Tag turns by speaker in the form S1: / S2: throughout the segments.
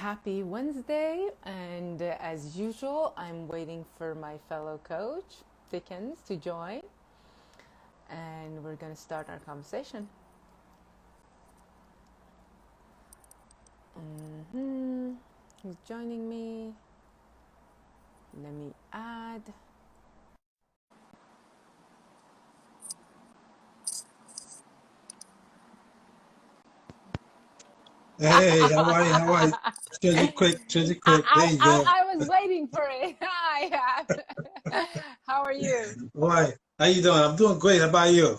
S1: Happy Wednesday, and as usual, I'm waiting for my fellow coach, Dickens, to join, and we're going to start our conversation. Who's joining me? Let me add.
S2: Hey, how are you? How are you? Tracy quick, Tracy quick. There you go.
S1: I was waiting for it. Hi. How are you?
S2: Why? How you doing? I'm doing great. How about you?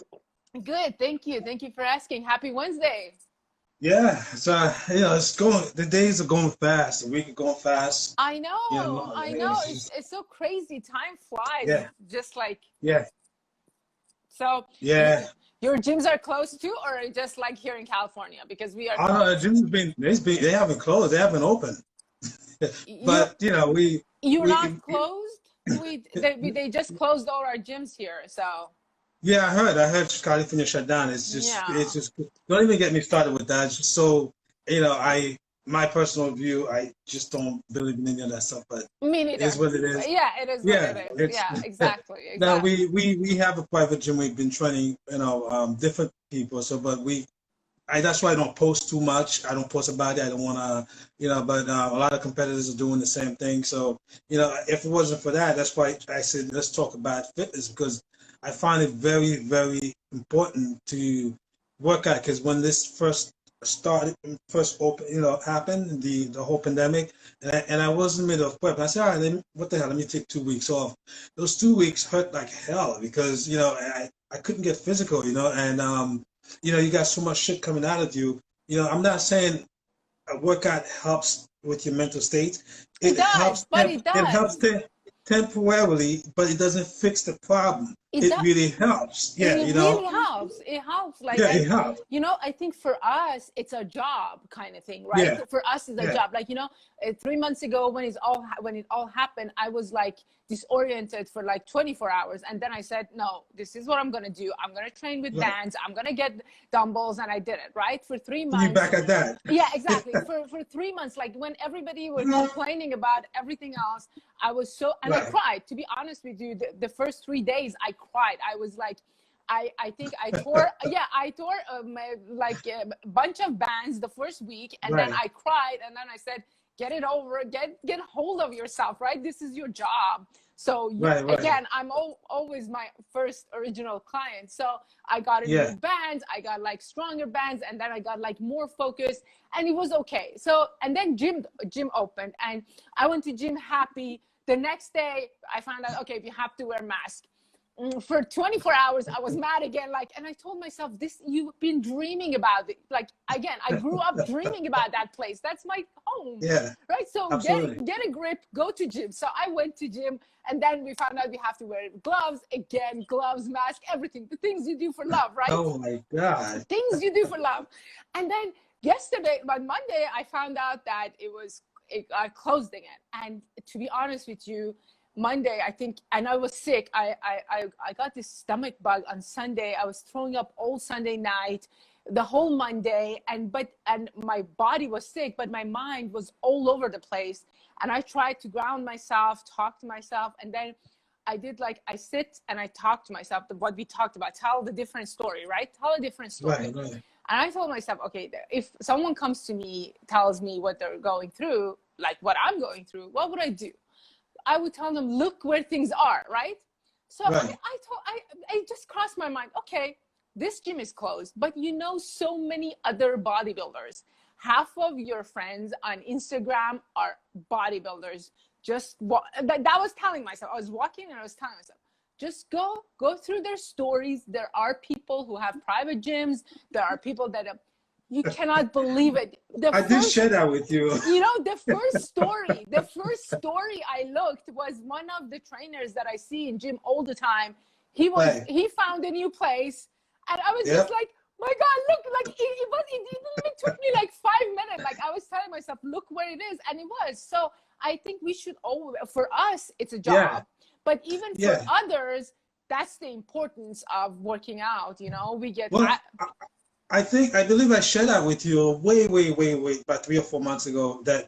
S1: Good, thank you. Thank you for asking. Happy Wednesday.
S2: Yeah, so it's going. The days are going fast. The week is going fast.
S1: I
S2: You
S1: know,
S2: know,
S1: I know.
S2: it's
S1: It's
S2: just,
S1: it's so crazy. Time flies.
S2: yeah,
S1: It's just like
S2: yeah,
S1: so. You,
S2: yeah.
S1: your gyms are closed too, or just like here in California because we are
S2: I don't know. The
S1: closed.
S2: gym's been, they haven't closed. They haven't opened.
S1: You're
S2: But
S1: you're
S2: we,
S1: not closed. They just closed all our gyms here. So
S2: yeah, I heard California shut down.
S1: yeah.
S2: It's just, don't even get me started with that. It's just so, my personal view, I just don't believe in any of that stuff, but
S1: Me
S2: it is
S1: neither.
S2: what it is.
S1: Yeah, it is what
S2: Yeah,
S1: it is.
S2: it's
S1: Yeah, exactly,
S2: now
S1: exactly.
S2: we have a private gym. We've been training, different people. So, but that's why I don't post too much. I don't post about it. I don't want to, but a lot of competitors are doing the same thing. So, if it wasn't for that, that's why I said, let's talk about fitness because I find it very, very important to work out because when this started, first open, happened, the whole pandemic, and I was in the middle of prep. And I said, all right, what the hell? Let me take 2 weeks off. Those 2 weeks hurt like hell because, I couldn't get physical, and, you got so much shit coming out of you. I'm not saying a workout helps with your mental state.
S1: It
S2: It
S1: does,
S2: helps
S1: but it
S2: it helps
S1: does.
S2: temporarily, but it doesn't fix the problem.
S1: It
S2: It
S1: does.
S2: really helps. Yeah,
S1: It really helps. It helps. Like,
S2: yeah,
S1: and
S2: it helps.
S1: I think for us, it's a job kind of thing, right?
S2: Yeah,
S1: For us, it's a
S2: yeah,
S1: job. Like, 3 months ago when it all happened, I was like disoriented for like 24 hours, and then I said, no, this is what I'm gonna do. I'm gonna train with
S2: right.
S1: bands. I'm gonna get dumbbells, and I did it right for three
S2: And you
S1: months.
S2: back at that.
S1: Yeah, exactly. For 3 months, like when everybody were complaining about everything else, I was and I
S2: Right,
S1: cried. To be honest with you, the first 3 days I cried. I was like, I think I tore, yeah, I tore like a bunch of bands the first week, and then
S2: right,
S1: I cried, and then I said, get it over, get hold of yourself, right? This is your job. So
S2: right.
S1: again, I'm always my first original client. So I got a new
S2: Yeah,
S1: band, I got like stronger bands, and then I got like more focused, and it was okay. So and then gym opened, and I went to gym happy. The next day, I found out, okay, you have to wear mask. For 24 hours I was mad again, like, and I told myself, this, you've been dreaming about it. Like, again, I grew up dreaming about that place. That's my home,
S2: yeah,
S1: right? So
S2: absolutely.
S1: get a grip, go to gym. So I went to gym, and then we found out we have to wear gloves again, gloves, mask, everything, the things you do for love, right?
S2: Oh my God.
S1: Things you do for love. And then yesterday, on Monday, I found out that it closed again. And to be honest with you, Monday, I think, and I was sick. I got this stomach bug on Sunday. I was throwing up all Sunday night, the whole Monday, and my body was sick, but my mind was all over the place. And I tried to ground myself, talk to myself, and then I did, like, I sit and I talk to myself, what we talked about, tell the different story, right? Tell a different story.
S2: Right, right.
S1: And I told myself, okay, if someone comes to me, tells me what they're going through, like what I'm going through, what would I do? I would tell them, look where things are, right? So
S2: Right.
S1: I just crossed my mind, okay, this gym is closed, but so many other bodybuilders. Half of your friends on Instagram are bodybuilders. That was telling myself. I was walking and I was telling myself, just go through their stories. There are people who have private gyms. There are people that have, you cannot believe it.
S2: I did share that with you.
S1: The first story I looked was one of the trainers that I see in gym all the time.
S2: Right.
S1: He found a new place, and I was just
S2: Yep.
S1: like, my God, look, like it took me like 5 minutes. Like, I was telling myself, look where it is, and it was. So I think we should for us, it's a
S2: Yeah.
S1: job, but even for
S2: Yeah.
S1: others, that's the importance of working out. We get,
S2: Well, I believe I shared that with you way about 3 or 4 months ago that,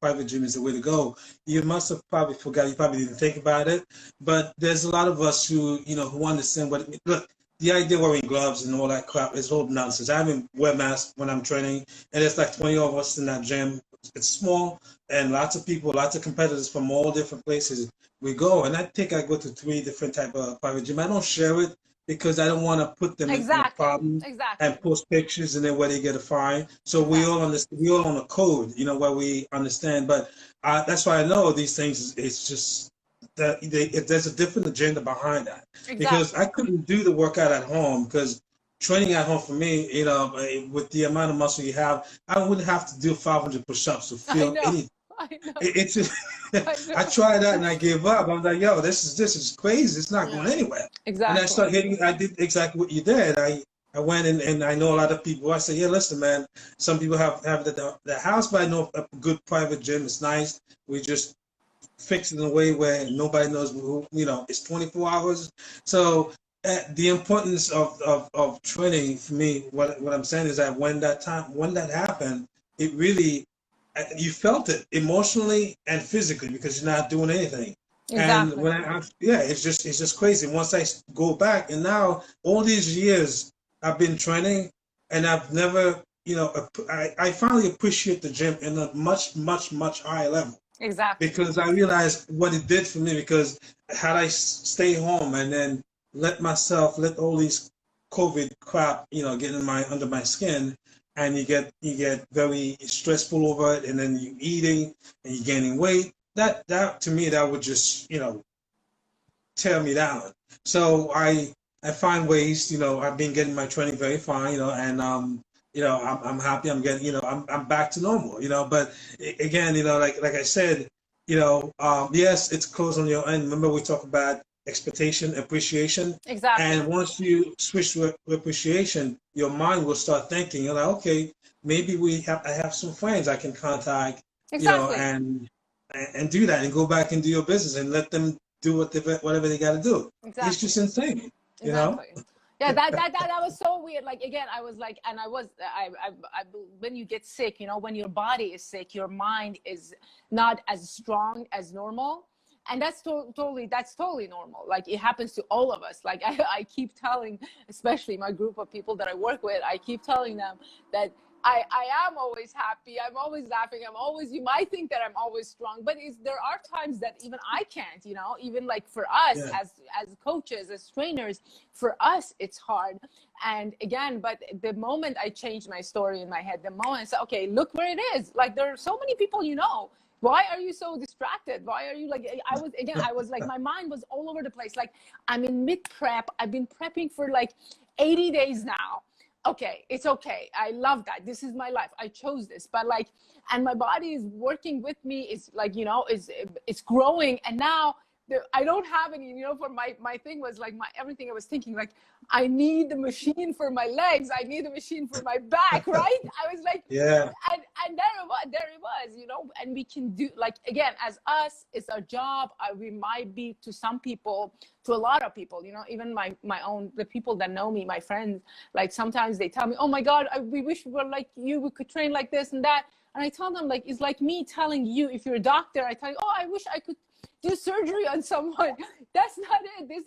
S2: private gym is the way to go. You must have probably forgot, you probably didn't think about it, but there's a lot of us who understand what, look, the idea of wearing gloves and all that crap is all nonsense. I haven't wear masks when I'm training, and there's like 20 of us in that gym. It's small, and lots of people, lots of competitors from all different places. We go, and I think I go to 3 different type of private gym. I don't share it because I don't want to put them in a
S1: Exactly.
S2: problem
S1: Exactly.
S2: and post pictures and then where they get a fine. So we all
S1: Exactly.
S2: understand, we all on a code, where we understand. But that's why I know these things. It's just that there's a different agenda behind that because I
S1: Exactly.
S2: couldn't do the workout at home because training at home for me, with the amount of muscle you have, I wouldn't have to do 500 push-ups to
S1: I
S2: feel
S1: know.
S2: anything.
S1: I know.
S2: It's just,
S1: I
S2: I
S1: know.
S2: tried that and I gave up. I was like, yo, this is crazy. It's not going
S1: Yeah.
S2: anywhere. And I
S1: Exactly.
S2: started hitting. I did exactly what you did. I went and I know a lot of people. I said, yeah, listen, man. Some people have the house, but I know a good private gym is nice. We just fix it in a way where nobody knows who. It's 24 hours. So the importance of training for me, what I'm saying is that when that happened, it really you felt it emotionally and physically because you're not doing anything. And
S1: Exactly.
S2: when yeah, it's just crazy. Once I go back, and now all these years I've been training, and I've never, I finally appreciate the gym in a much, much, much higher level
S1: Exactly.
S2: because I realized what it did for me. Because had I stay home and then let all these COVID crap, get under my skin, and you get very stressful over it, and then you eating and you're gaining weight. That to me, that would just tear me down. So I find ways. I've been getting my training very fine. And I'm happy. I'm getting. I'm back to normal. But again, like I said, yes, it's close on your end. Remember we talked about expectation, appreciation,
S1: Exactly.
S2: and once you switch to appreciation, your mind will start thinking. You're like, okay, maybe I have some friends I can contact.
S1: Exactly.
S2: And do that and go back and do your business and let them do whatever they got to do. It's
S1: Exactly.
S2: just insane, you know?
S1: Exactly. Yeah, that was so weird. Like again, I was like, and I when you get sick, when your body is sick, your mind is not as strong as normal, and that's totally normal. Like it happens to all of us. Like I keep telling, especially my group of people that I work with, I keep telling them that I am always happy. I'm always laughing. You might think that I'm always strong, but there are times that even I can't, even like for us
S2: Yeah.
S1: as coaches, as trainers, for us, it's hard. And again, but the moment I changed my story in my head, the moment I said, okay, look where it is. Like there are so many people, why are you so distracted? Why are you like, I was like, my mind was all over the place. Like I'm in mid prep. I've been prepping for like 80 days now. Okay, it's okay. I love that. This is my life. I chose this. But like, and my body is working with me. It's like, it's growing. And now I don't have any, for my thing was like everything I was thinking, like, I need the machine for my legs. I need the machine for my back, right? I was like,
S2: Yeah.
S1: and there it was, and we can do, like, again, as us, it's our job. We might be, to some people, to a lot of people, even my own, the people that know me, my friends, like sometimes they tell me, oh my God, we wish we were like you, we could train like this and that. And I tell them, like, it's like me telling you, if you're a doctor, I tell you, oh, I wish I could do surgery on someone. That's not it. This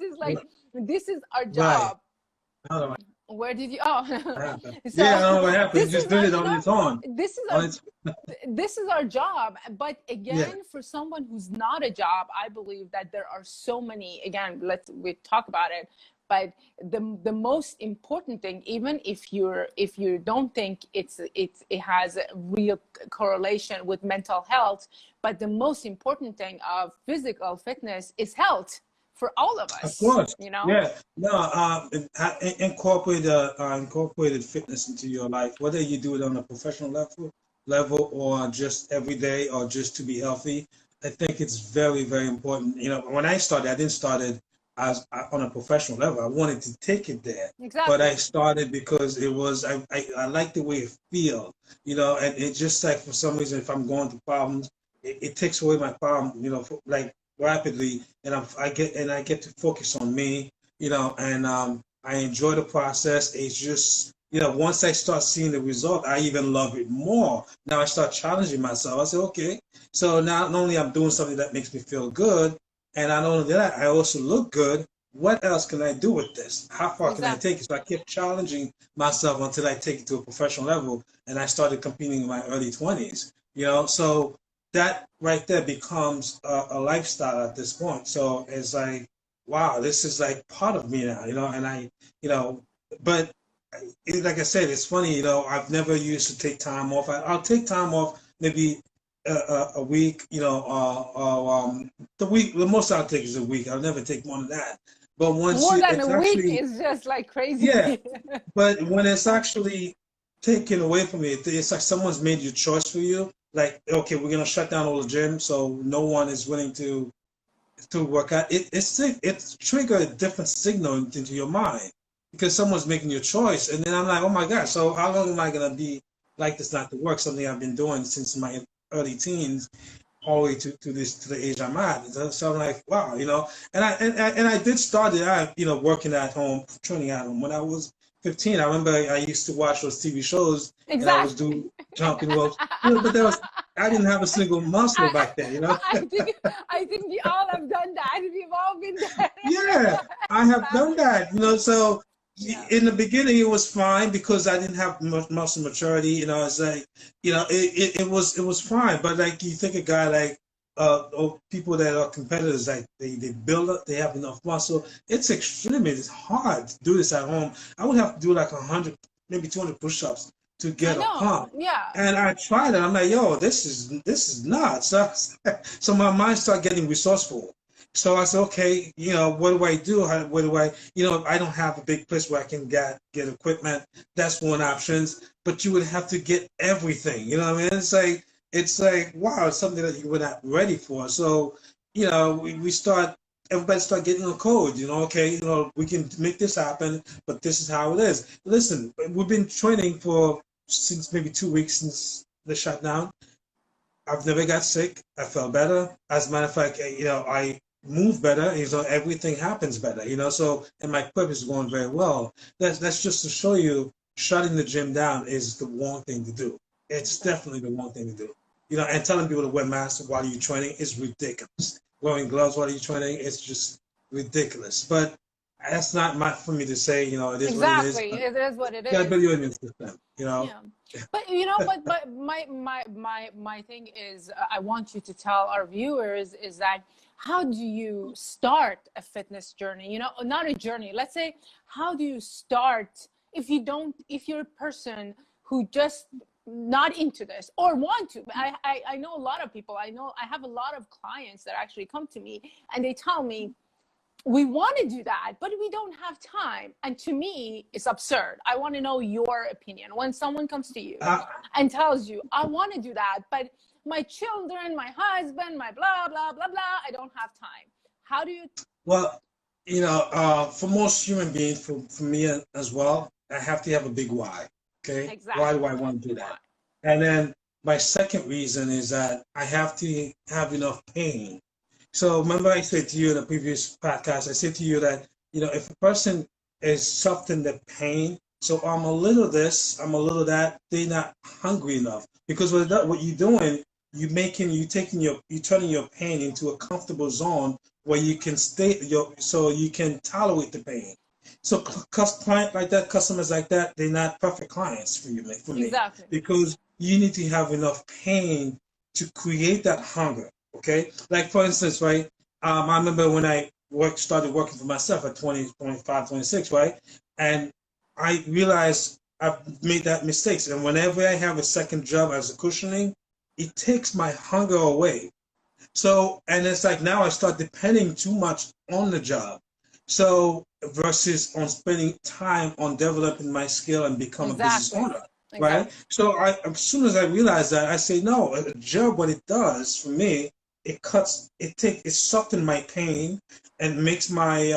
S1: is our
S2: Right.
S1: job.
S2: I don't know
S1: Where did you?
S2: what happened. Yeah, I
S1: So
S2: don't know what happened. It
S1: this
S2: just
S1: is
S2: did
S1: our,
S2: it on its own.
S1: this is
S2: On
S1: our
S2: its
S1: this is our job. But
S2: Yeah.
S1: again, for someone who's not a job, I believe that there are so many, again, we talk about it, but the most important thing, even if you don't think it has a real correlation with mental health, but the most important thing of physical fitness is health for all of
S2: Of
S1: us,
S2: course. Yeah. No, incorporated fitness into your life, whether you do it on a professional level or just every day or just to be healthy. I think it's very, very important. When I started, I didn't start it as on a professional level. I wanted to take it there, but I
S1: Exactly.
S2: started because it was I like the way it feel, and it just like for some reason if I'm going through problems, it takes away my problem, like rapidly, and I get to focus on me, and I enjoy the process. It's just once I start seeing the result, I even love it more. Now I start challenging myself. I say, okay, so not only I'm doing something that makes me feel good, and not only that, I also look good. What else can I do with this? How far can I
S1: Exactly.
S2: take it? So I kept challenging myself until I take it to a professional level, and I started competing in my early 20s. So that right there becomes a lifestyle at this point. So it's like, wow, this is like part of me now, and but like I said, it's funny, I've never used to take time off. I'll take time off maybe a week, the most I'll take is a week. I'll never take more than that. But once
S1: More than a
S2: it's
S1: week
S2: actually,
S1: is just like
S2: yeah,
S1: crazy.
S2: but when it's actually taken away from you, it's like someone's made your choice for you. Like, okay, we're gonna shut down all the gyms, so no one is willing to work out. It's trigger a different signal into your mind because someone's making your choice, and then I'm like, oh my god, so how long am I gonna be like this not to work? Something I've been doing since my early teens, all the way to the age I'm at. So I'm like, wow, and I did start it out, working at home, training at home when I was 15. I remember I used to watch those TV shows, and I was
S1: Exactly.
S2: doing jumping ropes, but I didn't have a single muscle
S1: I,
S2: back then,
S1: I think we all have done that. We've all been there.
S2: Yeah, I have done that, so
S1: Yeah.
S2: in the beginning it was fine because I didn't have much muscle maturity, it's like, it was fine, but like you think a guy like or people that are competitors, like they build up, they have enough muscle. It's hard to do this at home. I would have to do like 100, maybe 200 push-ups to
S1: I
S2: get a
S1: know.
S2: pump.
S1: Yeah.
S2: And I tried it. I'm like, yo, this is nuts. So my mind started getting resourceful. So I said, okay, what do I do? What do I don't have a big place where I can get equipment. That's one option. But you would have to get everything. You know what I mean? It's like wow, it's something that you were not ready for. So, everybody start getting a code, okay, we can make this happen, but this is how it is. Listen, we've been training since maybe 2 weeks since the shutdown. I've never got sick. I felt better. As a matter of fact, I move better. Everything happens better. So and my equipment is going very well. That's just to show you, shutting the gym down is the wrong thing to do. It's definitely the wrong thing to do. And telling people to wear masks while you're training is ridiculous. Wearing gloves while you're training, it's just ridiculous. But that's not for me to say. It is what it is.
S1: Exactly. It is what it
S2: You gotta
S1: is.
S2: build your immune system.
S1: Yeah. But but my thing is, I want you to tell our viewers is that how do you start a fitness journey? Not a journey. Let's say, how do you start if you're a person who just not into this or want to? I know a lot of people. I have a lot of clients that actually come to me and they tell me, we want to do that, but we don't have time. And to me, it's absurd. I want to know your opinion. When someone comes to you and tells you, I want to do that, but my children, my husband, my blah, blah, blah, blah, I don't have time. How do you?
S2: Well, for most human beings, for me as well, I have to have a big why. Okay, why
S1: Exactly.
S2: do I want to do
S1: Why?
S2: that? And then my second reason is that I have to have enough pain. So remember I said to you in a previous podcast, I said to you that, if a person is suffering the pain, so I'm a little this, I'm a little that, they're not hungry enough. Because what you're doing, you're turning your pain into a comfortable zone where you can so you can tolerate the pain. So client like that, customers like that, they're not perfect clients for me,
S1: Exactly.
S2: because you need to have enough pain to create that hunger. Okay, like for instance, right? I remember when I started working for myself at 20, 25, 26, right? And I realized I've made that mistakes. And whenever I have a second job as a cushioning, it takes my hunger away. So, and it's like now I start depending too much on the job. So, versus on spending time on developing my skill and become a business
S1: Exactly.
S2: owner, right?
S1: Exactly.
S2: So, as soon as I realized that, I say, no, a job, what it does for me, it softens my pain and makes my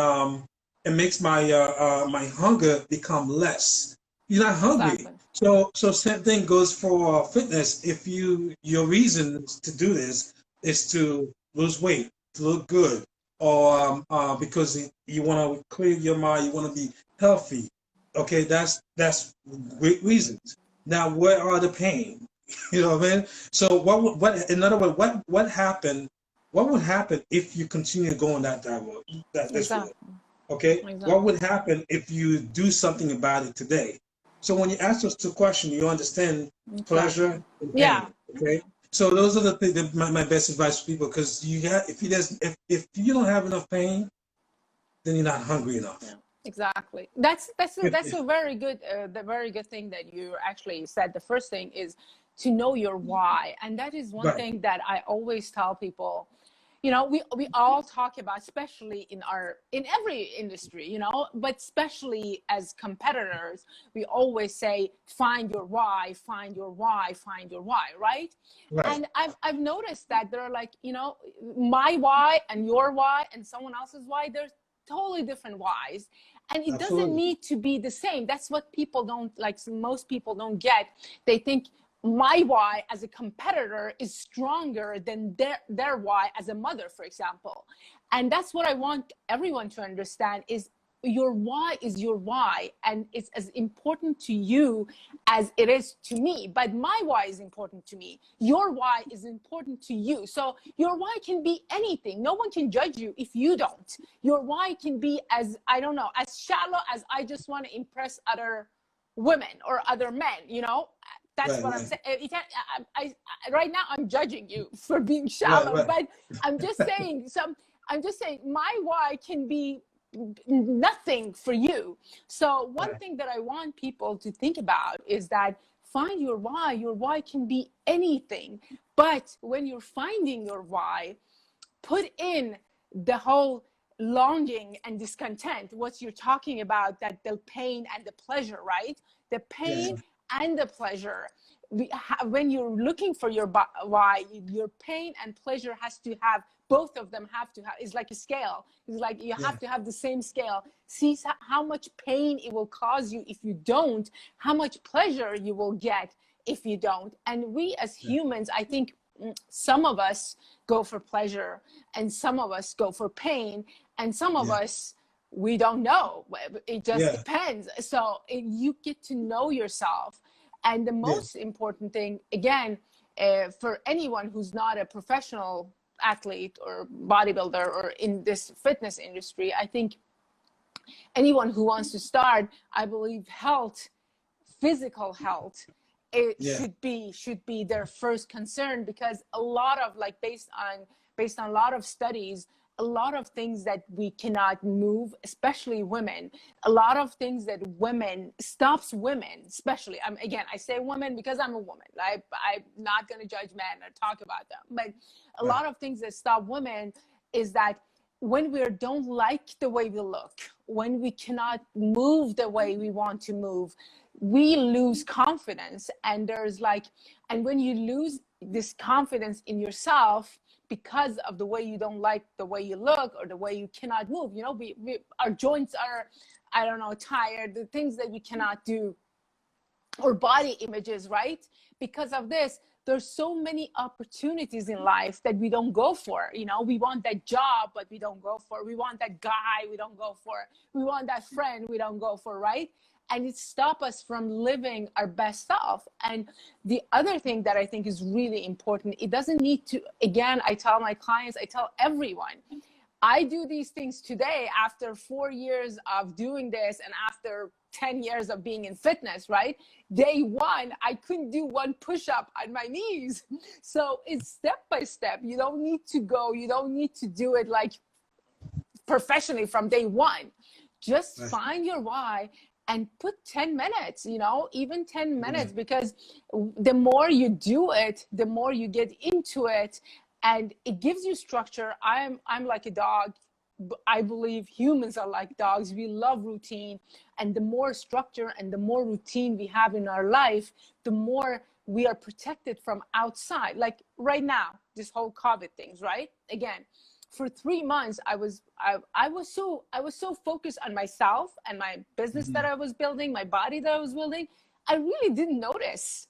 S2: hunger become less. You're not hungry.
S1: Exactly.
S2: So same thing goes for fitness. If your reason to do this is to lose weight, to look good, or because you want to clear your mind, you want to be healthy. Okay, that's great reasons. Now, where are the pain? You know what I mean? So what in other words, what happened? What would happen if you continue going that road, this road?
S1: Exactly.
S2: Okay, what
S1: Exactly.
S2: would happen if you do something about it today? So when you ask those two questions, you understand
S1: Exactly.
S2: pleasure and
S1: Yeah.
S2: pain. Okay, so those are the things that my best advice for people, because you got if you don't have enough pain, then you're not hungry
S1: Yeah,
S2: enough.
S1: exactly. That's a very good the very good thing that you actually said. The first thing is to know your why, and that is one
S2: Right,
S1: thing that I always tell people. You know, we all talk about, especially in every industry, you know, but especially as competitors, we always say find your why, find your why, find your why, right?
S2: right,
S1: And I've noticed that there are, like, you know, my why and your why and someone else's why. There's totally different whys, and it doesn't
S2: absolutely.
S1: need to be the same. That's what people don't like, most people don't get. They think my why as a competitor is stronger than their why as a mother, for example. And that's what I want everyone to understand, is your why is your why, and it's as important to you as it is to me. But my why is important to me, your why is important to you. So your why can be anything. No one can judge you if you don't. Your why can be, as I don't know, as shallow as I just want to impress other women or other men, you know. That's
S2: Right,
S1: what I'm
S2: right,
S1: saying. Right now I'm judging you for being
S2: right,
S1: shallow,
S2: right.
S1: but I'm just saying I'm just saying my why can be nothing for you. So one
S2: Right.
S1: thing that I want people to think about is that find your why. Your why can be anything, but when you're finding your why, put in the whole longing and discontent, what you're talking about, that the pain and the pleasure, right? The
S2: Yeah,
S1: pain and the pleasure. When you're looking for your why, your pain and pleasure has to have, both of them have to have, it's like a scale. It's like you
S2: yeah,
S1: have to have the same scale. See how much pain it will cause you if you don't, how much pleasure you will get if you don't. And we as
S2: yeah,
S1: humans, I think, some of us go for pleasure, and some of us go for pain, and some of
S2: yeah,
S1: us, we don't know. It just
S2: yeah,
S1: depends. So you get to know yourself. And the
S2: yeah,
S1: most important thing, again, for anyone who's not a professional athlete or bodybuilder or in this fitness industry, I think anyone who wants to start, I believe health, physical health, it
S2: yeah,
S1: should be their first concern. Because a lot of, like, based on a lot of studies, a lot of things that we cannot move, especially women, a lot of things that women stops women, especially, again, I say women because I'm a woman. I'm not going to judge men or talk about them, but a
S2: right,
S1: lot of things that stop women is that when we don't like the way we look, when we cannot move the way we want to move, we lose confidence. And there's like, and when you lose this confidence in yourself because of the way you don't like the way you look or the way you cannot move, you know, our joints are, I don't know, tired, the things that we cannot do, or body images, right? Because of this, there's so many opportunities in life that we don't go for. You know, we want that job, but we don't go for. We want that guy, we don't go for. We want that friend, we don't go for, right? And it stops us from living our best self. And the other thing that I think is really important, it doesn't need to, again, I tell my clients, I tell everyone, I do these things today after 4 years of doing this and after 10 years of being in fitness, right? Day one, I couldn't do one push up on my knees. So it's step by step. You don't need to do it like professionally from day one. Just
S2: right,
S1: find your why and put 10 minutes, you know, even 10
S2: yeah,
S1: minutes, because the more you do it, the more you get into it, and it gives you structure. I'm like a dog. I believe humans are like dogs. We love routine, and the more structure and the more routine we have in our life, the more we are protected from outside. Like right now, this whole COVID things, right? Again, for 3 months, I was so focused on myself and my business that
S2: mhm,
S1: I was building, my body that I was building. I really didn't notice,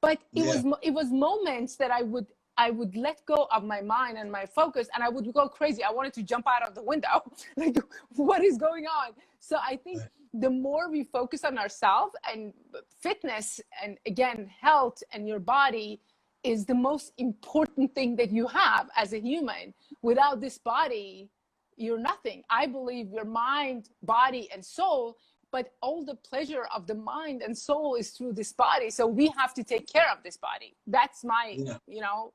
S1: but it
S2: yeah,
S1: was moments that I would let go of my mind and my focus, and I would go crazy. I wanted to jump out of the window. Like, what is going on? So I think
S2: right,
S1: the more we focus on ourselves, and fitness, and again, health and your body is the most important thing that you have as a human. Without this body, you're nothing. I believe your mind, body, and soul, but all the pleasure of the mind and soul is through this body. So we have to take care of this body. That's my, you know.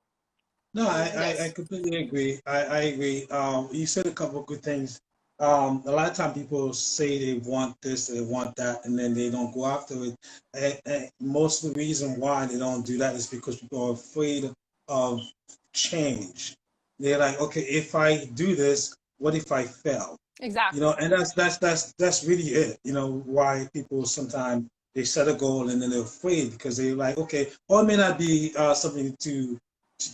S2: No,
S1: Yes.
S2: I completely agree. I agree. You said a couple of good things. A lot of time people say they want this, they want that, and then they don't go after it. And most of the reason why they don't do that is because people are afraid of change. They're like, okay, if I do this, what if I fail?
S1: Exactly.
S2: You know, and that's really it. You know, why people sometimes they set a goal and then they're afraid because they're like, okay, or it may not be something to,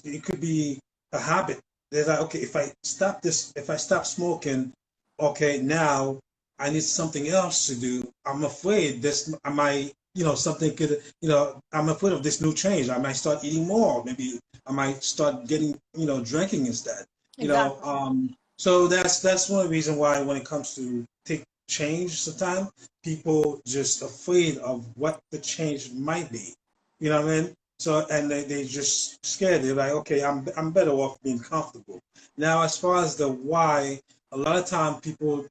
S2: it could be a habit. They're like, okay, if I stop this, if I stop smoking, okay, now I need something else to do. I'm afraid this, I might, you know, something could, you know, I'm afraid of this new change. I might start eating more. Maybe I might start getting, you know, drinking instead. You
S1: Exactly.
S2: know, so that's one of the reasons why when it comes to take change, sometimes people just afraid of what the change might be. You know what I mean? So and they just scared. They're like, okay, I'm better off being comfortable. Now, as far as the why, a lot of time people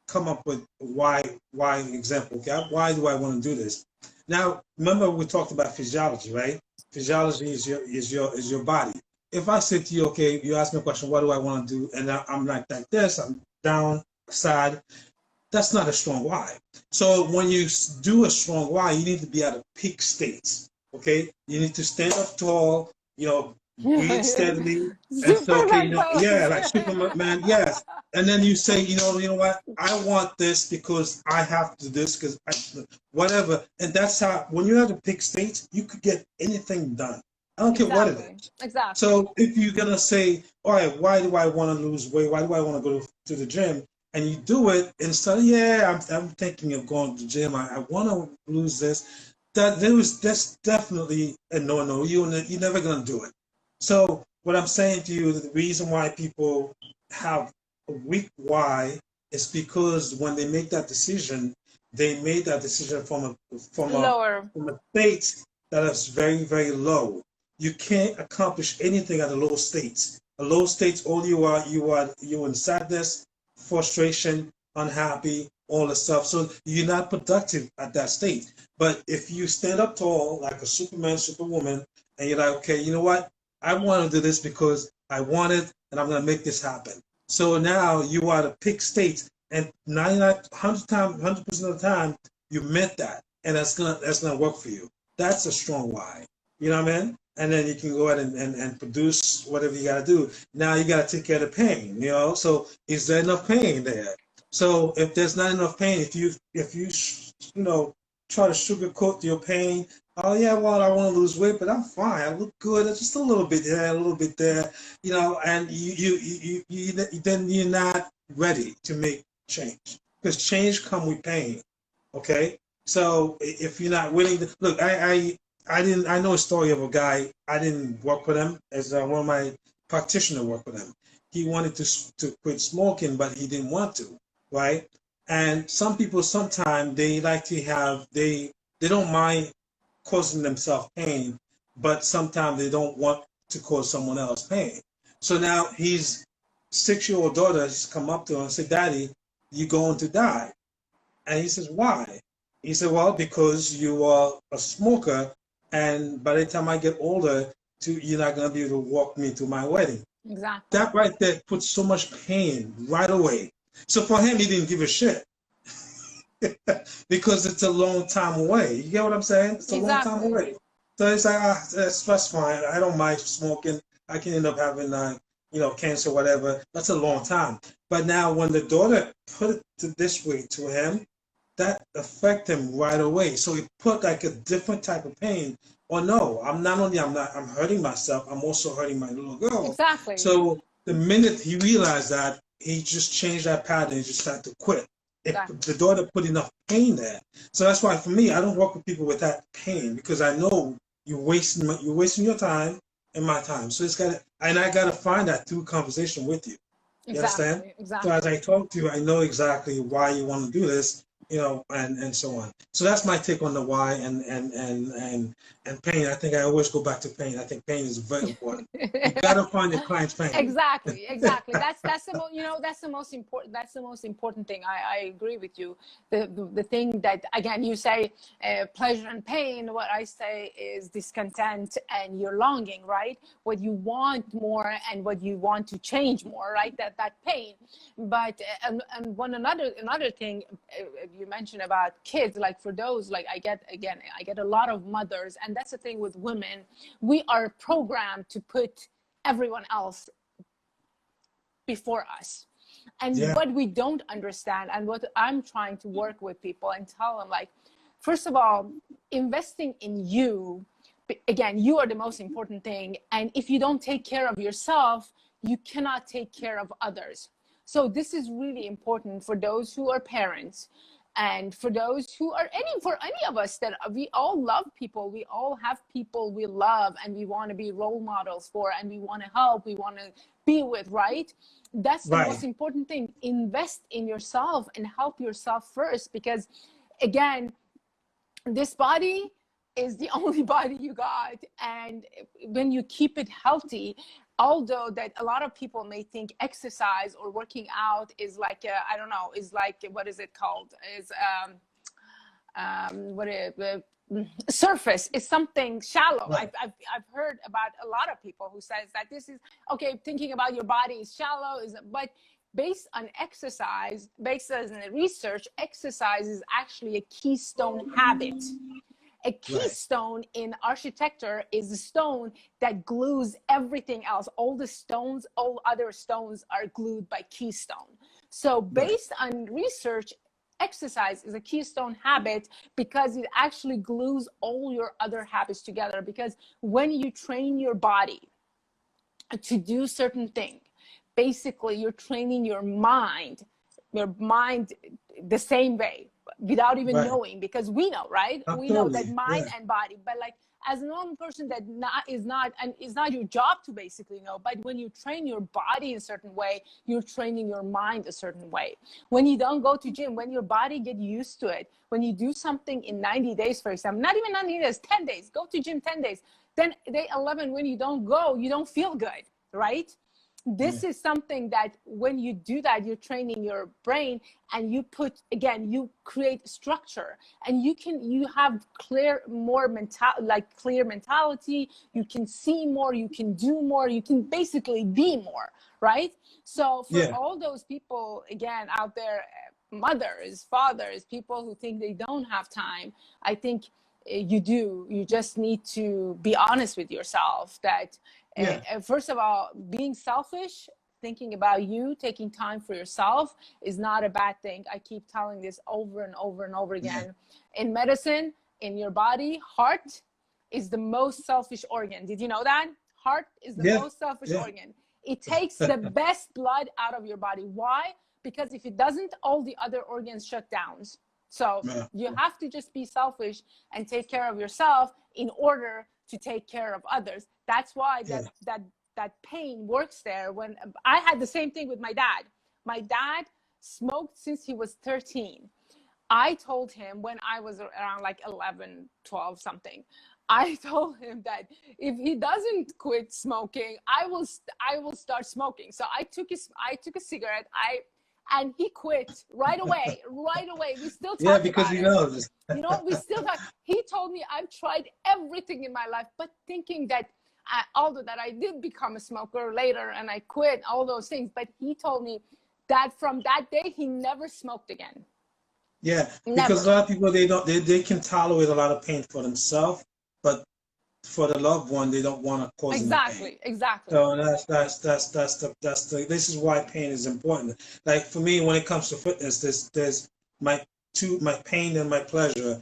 S2: come up with why example. Okay, why do I want to do this? Now, remember we talked about physiology, right? Physiology is your body. If I say to you, okay, you ask me a question, what do I want to do? And I'm like this, I'm down, sad. That's not a strong why. So when you do a strong why, you need to be at a peak state. Okay, you need to stand up tall. You know, breathe steadily, and say, okay, you
S1: Superman
S2: know,
S1: pose.
S2: yeah, like Superman, yes. And then you say, you know what? I want this because I have to do this because whatever. And that's how when you're at a peak state, you could get anything done. I don't care what it
S1: Exactly.
S2: is.
S1: Exactly.
S2: So if you're gonna say, all right, why do I want to lose weight? Why do I want to go to the gym? And you do it instead of, yeah, I'm thinking of going to the gym. I want to lose this. That's definitely a no. You're never gonna do it. So what I'm saying to you, the reason why people have a weak why is because when they make that decision, they made that decision
S1: Lower.
S2: from a state that is very, very low. You can't accomplish anything at a low state. A low state, all you're in sadness, frustration, unhappy, all the stuff. So you're not productive at that state. But if you stand up tall like a Superman, Superwoman, and you're like, okay, you know what? I want to do this because I want it, and I'm going to make this happen. So now you are the peak state, and 99, 100% of the time, you meant that, and that's gonna work for you. That's a strong why. You know what I mean? And then you can go ahead and produce whatever you got to do. Now you got to take care of the pain. You know, so is there enough pain there? So if there's not enough pain, if you try to sugarcoat your pain, oh yeah, well I want to lose weight, but I'm fine. I look good. It's just a little bit here, a little bit there, you know, and you then you're not ready to make change because change come with pain. Okay, so if you're not willing to look, I know a story of a guy. I didn't work with him as one of my practitioner worked with him. He wanted to quit smoking, but he didn't want to, right? And some people sometimes they like to have they don't mind causing themselves pain, but sometimes they don't want to cause someone else pain. So now his 6-year-old daughter has come up to him and said, "Daddy, you're going to die." And he says, "Why?" He said, "Well, because you are a smoker, and by the time I get older, you're not going to be able to walk me to my wedding."
S1: Exactly.
S2: That right there puts so much pain right away. So for him, he didn't give a shit because it's a long time away. You get what I'm saying? It's a long time
S1: Exactly.
S2: away. So it's like, that's fine. I don't mind smoking. I can end up having, cancer, whatever. That's a long time. But now when the daughter put it this way to him, that affected him right away. So he put like a different type of pain. Or no, I'm hurting myself. I'm also hurting my little girl.
S1: Exactly.
S2: So the minute he realized that, he just changed that pattern and just started to quit.
S1: Exactly.
S2: The daughter put enough pain there. So that's why for me, I don't work with people with that pain because I know you're wasting your time and my time. So I gotta find that through conversation with you. You understand?
S1: Exactly.
S2: So as
S1: Exactly.
S2: I talk to you, I know exactly why you want to do this, and so on. So that's my take on the why and pain. I think I always go back to pain. I think pain is very important. You gotta find your client's pain.
S1: Exactly. That's the that's the most important. That's the most important thing. I agree with you. The thing that, again, you say pleasure and pain. What I say is discontent and your longing, right? What you want more and what you want to change more, right? That pain. But and another thing you mentioned about kids, like for those, like I get a lot of mothers, and that's the thing with women. We are programmed to put everyone else before us. And what we don't understand, and what I'm trying to work with people and tell them, like, first of all, investing in you, again, you are the most important thing. And if you don't take care of yourself, you cannot take care of others. So this is really important for those who are parents, and for those who are for any of us, that we all love people. We all have people we love and we want to be role models for, and we want to help, we want to be with, right? That's the most important thing. Invest in yourself and help yourself first, because again, this body is the only body you got. And when you keep it healthy, although that a lot of people may think exercise or working out is like I don't know, is like, what is it called, is surface, is something shallow. I've heard about a lot of people who says that this is okay, thinking about your body is shallow, but based on exercise, based on the research, exercise is actually a keystone habit. A keystone in architecture is a stone that glues everything else. All other stones are glued by keystone. So based on research, exercise is a keystone habit because it actually glues all your other habits together. Because when you train your body to do certain things, basically you're training your mind the same way, without even knowing, because we know, right? We know that mind and body, but like as a normal person, that is not your job to basically know. But when you train your body in a certain way, you're training your mind a certain way. When you don't go to gym, when your body get used to it, when you do something in 90 days, for example, not even 90 days, 10 days, go to gym 10 days, then day 11, when you don't go, you don't feel good, right? This is something that when you do that, you're training your brain, and you create structure, and you have clear mentality. You can see more, you can do more, you can basically be more, right? So for all those people, again, out there, mothers, fathers, people who think they don't have time, I think you do. You just need to be honest with yourself that first of all, being selfish, thinking about you, taking time for yourself is not a bad thing. I keep telling this over and over and over again. In medicine, in your body, heart is the most selfish organ. Did you know that? Heart is the most selfish organ. It takes the best blood out of your body. Why? Because if it doesn't, all the other organs shut down. So you have to just be selfish and take care of yourself in order to take care of others. That's why that pain works there. When I had the same thing with my dad. My dad smoked since he was 13. I told him when I was around like 11, 12 something, I told him that if he doesn't quit smoking, I will start smoking. So I took a cigarette. And he quit right away. We still talk
S2: because
S1: about
S2: he knows.
S1: we still talk. He told me, I've tried everything in my life, but thinking that although that I did become a smoker later and I quit all those things, but he told me that from that day, he never smoked again.
S2: Yeah, because a lot of people, they can tolerate a lot of pain for themselves, but for the loved one, they don't want to cause them pain.
S1: Exactly.
S2: So this is why pain is important. Like for me, when it comes to fitness, there's my pain and my pleasure.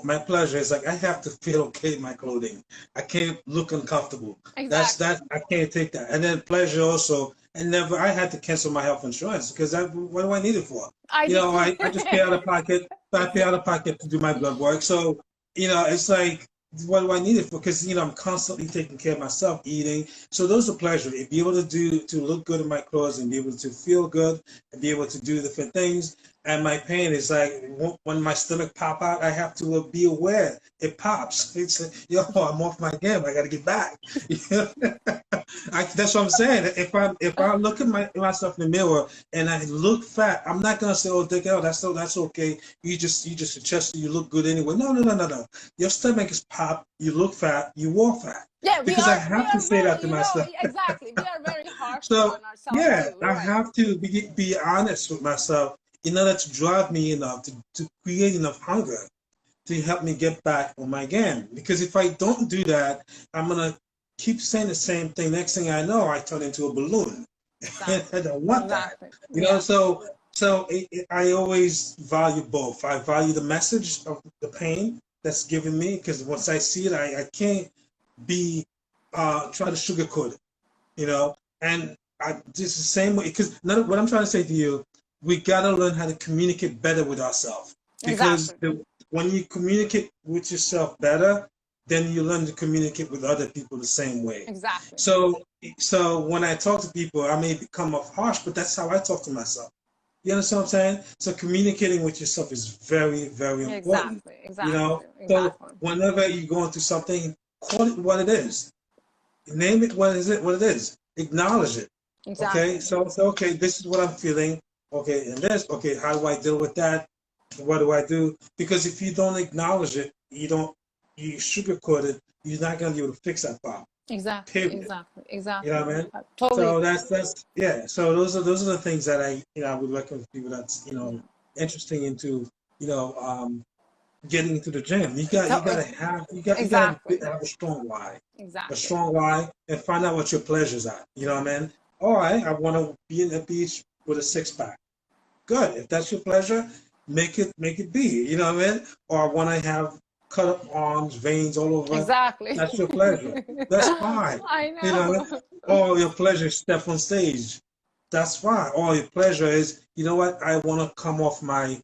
S2: My pleasure is like I have to feel okay in my clothing. I can't look uncomfortable.
S1: Exactly.
S2: I can't take that. And then pleasure also. I had to cancel my health insurance because what do I need it for? I just pay out of pocket. I pay out of pocket to do my blood work. So it's like, what do I need it for? Because I'm constantly taking care of myself, eating. So those are pleasure. Be able to look good in my clothes and be able to feel good and be able to do different things. And my pain is like when my stomach pop out, I have to be aware it pops. It's like, yo, I'm off my game. I got to get back. That's what I'm saying. If I look at myself in the mirror and I look fat, I'm not gonna say, oh, Dick, oh, that's okay. You just adjusted. You look good anyway. No, no, no, no, no. Your stomach is popped. You look fat. You walk fat.
S1: Yeah,
S2: Because I have to say
S1: very,
S2: that to myself.
S1: exactly. We are very harsh
S2: So
S1: on ourselves
S2: yeah,
S1: too,
S2: I
S1: right?
S2: have to be honest with myself in order to drive me enough to create enough hunger to help me get back on my game. Because if I don't do that, I'm gonna keep saying the same thing. Next thing I know, I turn into a balloon.
S1: Exactly.
S2: I don't want that.
S1: Exactly.
S2: You know,
S1: Yeah.
S2: so I always value both. I value the message of the pain that's given me, because once I see it, I can't be try to sugarcoat it, you know. And just the same way, because what I'm trying to say to you, we gotta learn how to communicate better with ourselves. Because
S1: Exactly.
S2: when you communicate with yourself better, then you learn to communicate with other people the same way.
S1: Exactly.
S2: So when I talk to people, I may become off harsh, but that's how I talk to myself. You understand what I'm saying? So communicating with yourself is very, very important.
S1: Exactly.
S2: You
S1: Exactly.
S2: know, so
S1: Exactly.
S2: whenever you're going through something, call it what it is. Name it what it is. Acknowledge it. Okay.
S1: Exactly.
S2: So okay, this is what I'm feeling. Okay, and this, okay, how do I deal with that? What do I do? Because if you don't acknowledge it, you sugarcoat it, you're not gonna be able to fix that problem.
S1: Exactly.
S2: Period.
S1: Exactly.
S2: You know
S1: Exactly.
S2: what I mean?
S1: I totally
S2: So
S1: agree.
S2: that's yeah. So those are the things that I would recommend for people that's
S1: Yeah.
S2: interesting into getting into the gym. You gotta have
S1: Exactly.
S2: have a
S1: Exactly.
S2: strong why, and find out what your pleasures are. You know what I mean? All right, I want to be in the beach with a six pack. Good. If that's your pleasure, make it be. You know what I mean? Or I want to have cut up arms, veins all over.
S1: Exactly.
S2: That's your pleasure. That's fine.
S1: I
S2: You know what I mean?
S1: know.
S2: Or your pleasure is step on stage. That's fine. Or your pleasure is, you know what? I want to come off my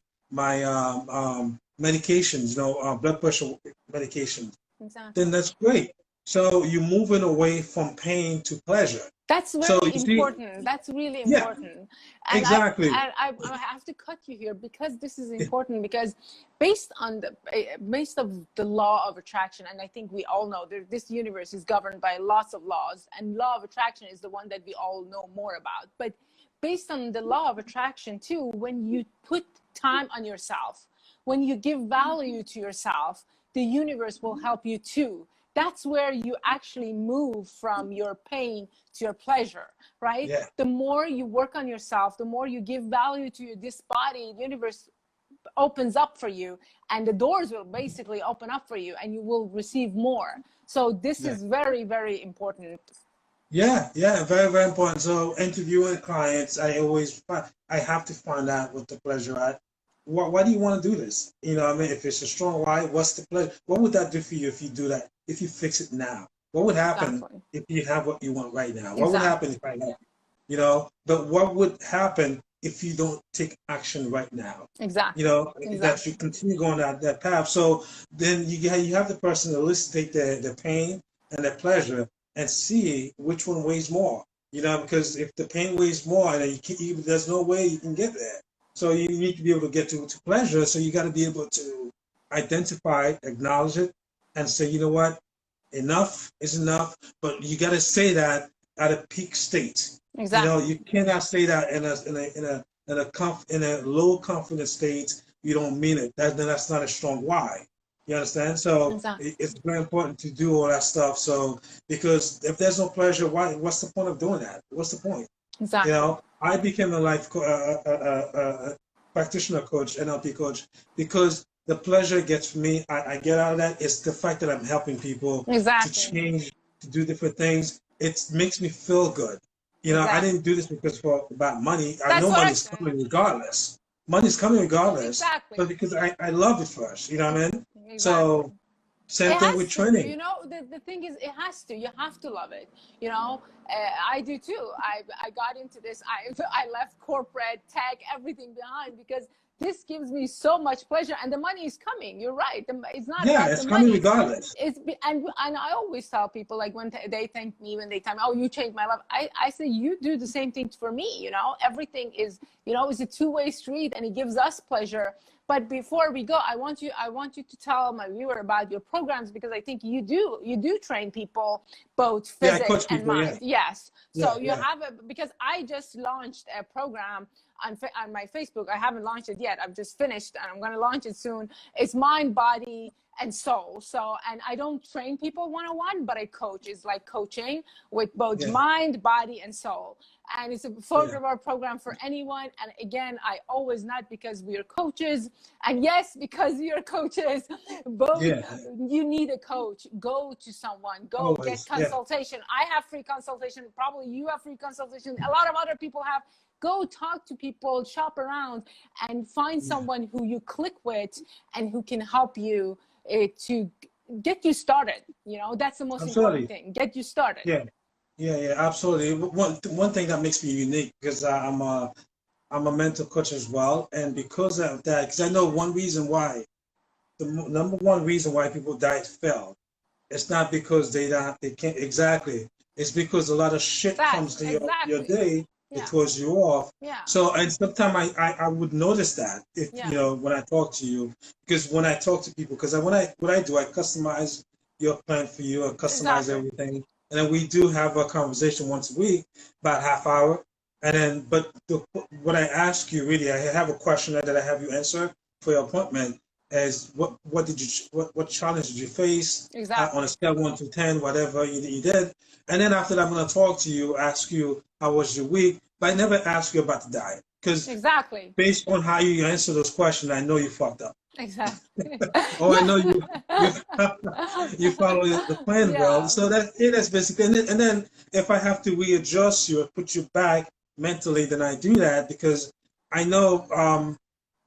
S2: medications. Blood pressure medications. Then
S1: Exactly.
S2: that's great. So you're moving away from pain to pleasure.
S1: That's
S2: So
S1: very
S2: you see,
S1: important. That's really
S2: yeah,
S1: important. And
S2: exactly.
S1: I have to cut you here because this is important, because based on the law of attraction, and I think we all know that this universe is governed by lots of laws, and law of attraction is the one that we all know more about. But based on the law of attraction too, when you put time on yourself, when you give value to yourself, the universe will help you too. That's where you actually move from your pain to your pleasure, right?
S2: Yeah,
S1: The more you work on yourself, the more you give value to this body, the universe opens up for you, and the doors will basically open up for you, and you will receive more. So this
S2: yeah.
S1: is very, very important.
S2: Yeah, very, very important. So interviewing clients, I have to find out what the pleasure at. Why do you want to do this? You know what I mean? If it's a strong why, what's the pleasure? What would that do for you if you do that? If you fix it now? What would happen
S1: Exactly.
S2: if you have what you want right now? What would happen
S1: Exactly.
S2: if I help you? But what would happen if you don't take action right now?
S1: Exactly.
S2: That you
S1: Exactly.
S2: continue going down that path. So then you have the person elucidate the pain and the pleasure and see which one weighs more. Because if the pain weighs more, and there's no way you can get there. So you need to be able to get to pleasure. So you got to be able to identify, acknowledge it, and say, you know what, enough is enough. But you got to say that at a peak state.
S1: Exactly.
S2: You cannot say that in a low confidence state. You don't mean it. That's not a strong why. You understand? So
S1: Exactly.
S2: it's very important to do all that stuff. So because if there's no pleasure, what's the point of doing that? What's the point?
S1: Exactly.
S2: I became a practitioner coach, NLP coach, because the pleasure gets for me. I get out of that. It's the fact that I'm helping people to
S1: Exactly.
S2: change, to do different things. It makes me feel good. I
S1: Exactly.
S2: didn't do this because about money. I
S1: That's
S2: know
S1: what I
S2: money's
S1: said.
S2: coming regardless. Money's coming regardless,
S1: Exactly.
S2: but because I love it first. You know what I mean?
S1: Exactly.
S2: So same
S1: It
S2: thing
S1: has
S2: with
S1: to,
S2: training.
S1: the thing is, it has to, you have to love it, you know. I do too. I got into this. I left corporate tech, everything behind, because this gives me so much pleasure, and the money is coming. You're right. It's not
S2: Yeah,
S1: about
S2: it's
S1: the
S2: coming
S1: money.
S2: regardless.
S1: And I always tell people, like when they thank me, when they tell me, "Oh, you changed my life," I say, "You do the same thing for me." You know, everything is, you know, it's a two-way street, and it gives us pleasure. But before we go, I want you to tell my viewer about your programs, because I think you do train people, both
S2: Yeah, I
S1: physics
S2: coach
S1: and
S2: people. Yeah,
S1: mind. Yes.
S2: yeah,
S1: So you
S2: yeah.
S1: have because I just launched a program on my Facebook. I haven't launched it yet. I've just finished, and I'm going to launch it soon. It's mind, body, and soul. So, and I don't train people one-on-one, but I coach. It's like coaching with both
S2: Yeah.
S1: mind, body, and soul. And it's a
S2: Yeah.
S1: 4-hour program for anyone. And again, I always, not because we are coaches, and yes, because we are coaches, both,
S2: Yeah.
S1: you need a coach. Go to someone, go get
S2: Always. Yeah.
S1: consultation. I have free consultation. Probably you have free consultation. A lot of other people have. Go talk to people, shop around, and find
S2: Yeah.
S1: someone who you click with and who can help you to get you started. You know, that's the most important
S2: Absolutely.
S1: thing. Get you started.
S2: Yeah. Yeah. Yeah. Absolutely. One thing that makes me unique, because I'm a mental coach as well, and because of that, because I know one reason why, number one reason why people diet fail, it's not because they can't exactly. It's because a lot of shit
S1: That's
S2: comes to your
S1: exactly.
S2: day. It
S1: Yeah.
S2: throws you off.
S1: Yeah.
S2: So, and sometimes I would notice that, if
S1: Yeah.
S2: you know, when I talk to you, because when I talk to people, because what I do, I customize your plan for you, I customize
S1: Exactly.
S2: everything, and then we do have a conversation once a week, about half hour, and then what I ask you, really, I have a question that I have you answer for your appointment, is what challenge did you face, on a
S1: Exactly.
S2: scale of 1 to 10, whatever you did. And then after that, I'm going to talk to you, ask you, how was your week? But I never ask you about the diet, because
S1: Exactly.
S2: based on how you answer those questions, I know you fucked up.
S1: Exactly.
S2: Oh, I know you you follow the plan well.
S1: Yeah.
S2: So that's basically, and then if I have to readjust you or put you back mentally, then I do that, because I know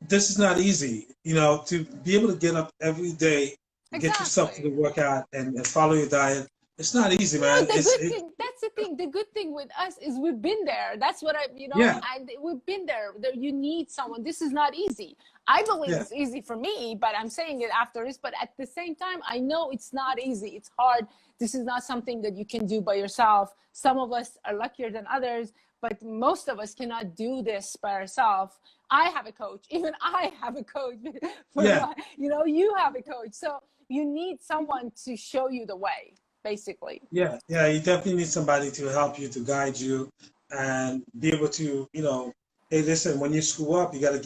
S2: this is not easy. You know, to be able to get up every day, get yourself to the
S1: Exactly.
S2: workout, and follow your diet. It's not easy,
S1: No,
S2: man.
S1: the good thing, that's the thing. The good thing with us is we've been there. That's what
S2: Yeah,
S1: and we've been there. You need someone. This is not easy. I believe
S2: yeah,
S1: it's easy for me, but I'm saying it after this. But at the same time, I know it's not easy. It's hard. This is not something that you can do by yourself. Some of us are luckier than others, but most of us cannot do this by ourselves. I have a coach. Even I have a coach.
S2: yeah.
S1: You have a coach. So you need someone to show you the way, basically.
S2: Yeah, yeah, you definitely need somebody to help you, to guide you, and be able to, hey, listen, when you screw up, you got to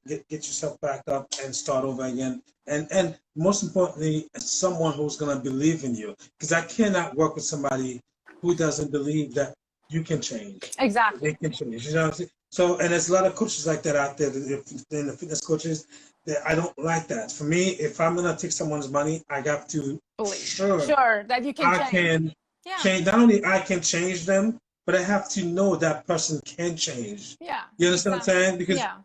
S2: get yourself back up and start over again. And most importantly, someone who's going to believe in you, because I cannot work with somebody who doesn't believe that you can change. They
S1: Exactly.
S2: can change. You know what I'm saying? So, and there's a lot of coaches like that out there, in the fitness coaches, that I don't like that. For me, if I'm going to take someone's money, I got to
S1: Believe.
S2: sure
S1: Sure, that you can
S2: I
S1: change.
S2: can
S1: Yeah.
S2: change. Not only I can change them, but I have to know that person can change.
S1: Yeah.
S2: You understand what I'm
S1: Exactly.
S2: saying? Because
S1: Yeah.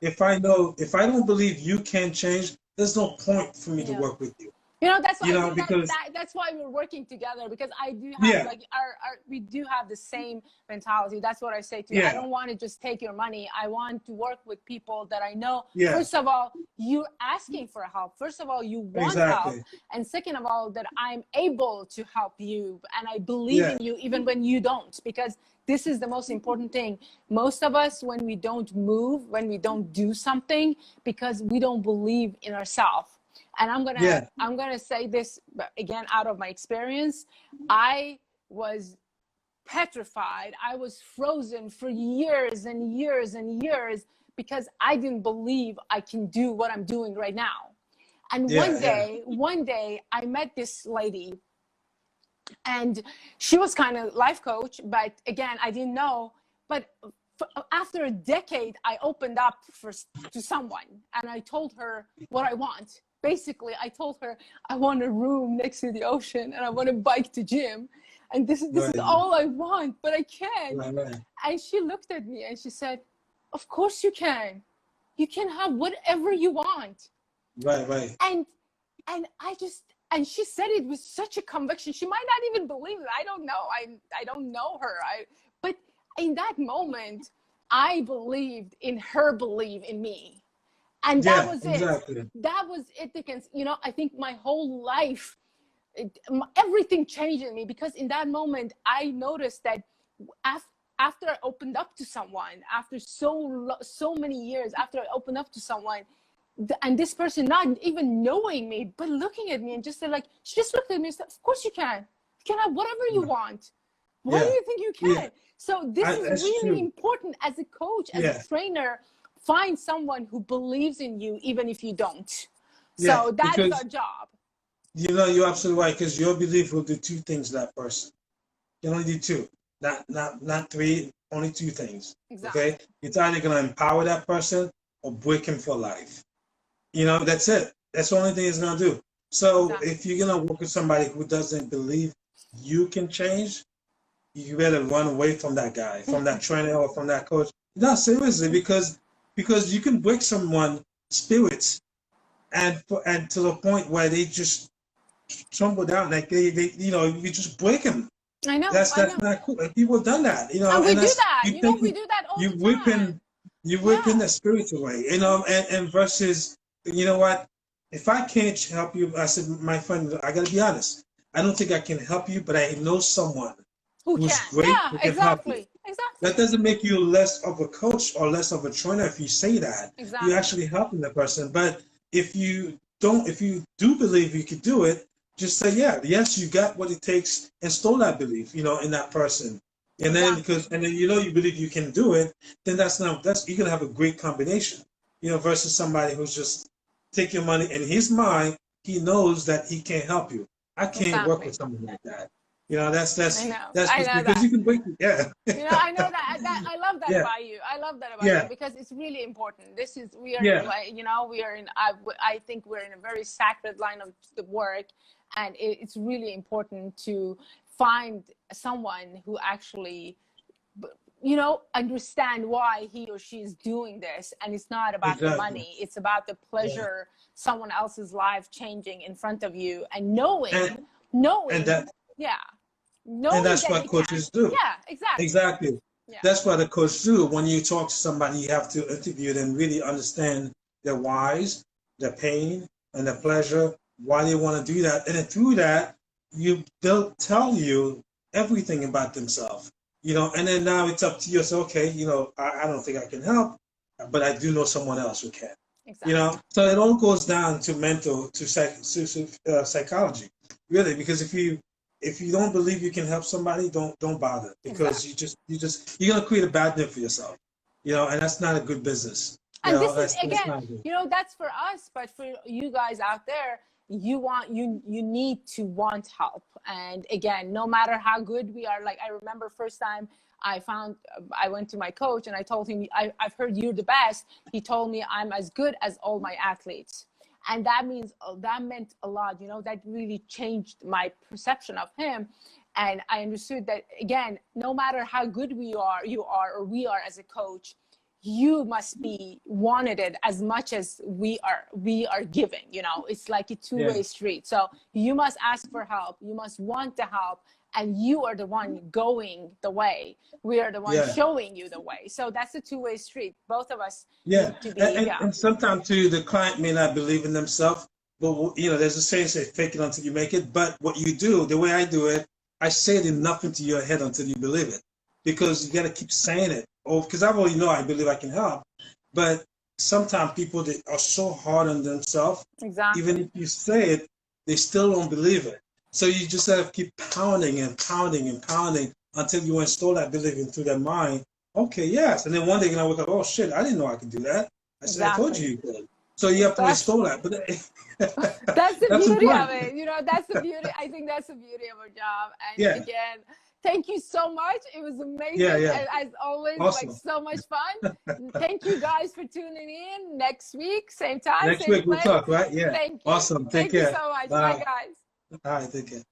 S2: if I don't believe you can change, there's no point for me to
S1: Yeah.
S2: work with you.
S1: That's why
S2: Because
S1: that's why we're working together, because I do have
S2: yeah,
S1: like we do have the same mentality. That's what I say to you. I
S2: yeah,
S1: don't want to just take your money. I want to work with people that I know.
S2: yeah,
S1: First of all, you're asking for help. First of all, you want help,
S2: exactly.
S1: and second of all, that I'm able to help you, and I believe
S2: Yeah,
S1: in you even when you don't, because this is the most important thing. Most of us, when we don't move, when we don't do something, because we don't believe in ourselves. And
S2: yeah,
S1: I'm gonna say this again out of my experience. I was petrified. I was frozen for years and years and years, because I didn't believe I can do what I'm doing right now. And
S2: yeah, yeah,
S1: one day I met this lady, and she was kind of life coach, but again, I didn't know. But after a decade, I opened up to someone, and I told her what I want. Basically, I told her I want a room next to the ocean, and I want a bike to gym, and this is
S2: right,
S1: all I want, but I can't.
S2: right, right,
S1: And she looked at me and she said, "Of course you can. You can have whatever you want."
S2: right, right.
S1: and and and she said it with such a conviction. She might not even believe it. I don't know. I don't know her. But in that moment, I believed in her belief in me. And that was it.
S2: Exactly.
S1: That was it, Dickens. You know, I think my whole life, everything changed in me, because in that moment, I noticed that after I opened up to someone, after so many years, after I opened up to someone, and this person not even knowing me, but looking at me and just said, like, she just looked at me and said, of course you can. You can have whatever you want. Why do you think you can? So this is really important as a coach, as a trainer. Find someone who believes in you, even if you don't. So that is our job.
S2: You know, you're absolutely right, because your belief will do two things to that person. You only do two, not three, only two things. Exactly. Okay? It's either going to empower that person or break him for life. You know, that's it. That's the only thing it's going to do. So if you're going to work with somebody who doesn't believe you can change, you better run away from that guy, from that trainer or from that coach. No, seriously, because you can break someone's spirits and to the point where they just tumble down, like they you know, you just break them.
S1: I know.
S2: That's not cool. And people have done that, you know.
S1: And we do that. You know, we do that all the time.
S2: You're whipping the spirits away, you know, and versus, you know what, if I can't help you, I said, my friend, I got to be honest. I don't think I can help you, but I know someone who's great who can help you.
S1: Exactly.
S2: That doesn't make you less of a coach or less of a trainer if you say that. Exactly. You're actually helping the person. But if you do believe you could do it, just say, yes, you got what it takes, install that belief, you know, in that person. And then you know you believe you can do it, then you're gonna have a great combination, you know, versus somebody who's just take your money. In his mind, he knows that he can't help you. I can't work with someone like that. You know, that's because you can break it.
S1: You know, I know that I love that about you. I love that about you, because it's really important. We are you know, I think we're in a very sacred line of the work, and it's really important to find someone who actually, you know, understand why he or she is doing this. And it's not about the money. It's about the pleasure someone else's life changing in front of you, and knowing and that's what coaches do. Exactly.
S2: That's what a coach do. When you talk to somebody, you have to interview them, really understand their whys, their pain, and their pleasure, why they want to do that. And then through that, they'll tell you everything about themselves, you know. And then now it's up to you. So, okay, you know, I don't think I can help, but I do know someone else who can. Exactly. You know, so it all goes down to mental, to psychology, really. Because if you don't believe you can help somebody, don't bother, because you're gonna create a bad name for yourself, you know, and that's not a good business.
S1: And this is again, you know, that's for us, but for you guys out there, you need to want help. And again, no matter how good we are, like I remember first time I went to my coach and I told him, I've heard you're the best. He told me I'm as good as all my athletes. And that meant a lot, you know. That really changed my perception of him. And I understood that, again, no matter how good you are, or we are as a coach, you must be wanted as much as we are giving, you know. It's like a two-way street. So you must ask for help, you must want to help, and you are the one going the way. We are the one showing you the way. So that's a two-way street. Both of us need to be.
S2: And sometimes too, the client may not believe in themselves, but you know, there's a saying, say, fake it until you make it. But what you do, the way I do it, I say it enough into your head until you believe it, because you got to keep saying it. Oh, because I already know I believe I can help, but sometimes people that are so hard on themselves, even if you say it, they still don't believe it. So you just have to keep pounding and pounding and pounding until you install that belief into their mind. Okay, yes. And then one day you're going to wake up, oh, shit, I didn't know I could do that. I said, I told you you could. So you have to install that. But
S1: that's the beauty of it. You know, that's the beauty. I think that's the beauty of our job. And again, thank you so much. It was amazing. As always, awesome. Like so much fun. Thank you guys for tuning in. Next week, same time.
S2: Next week we'll talk, right? Yeah.
S1: Thank you.
S2: Awesome. Take care.
S1: Thank you so much. Bye, guys.
S2: All right, take care.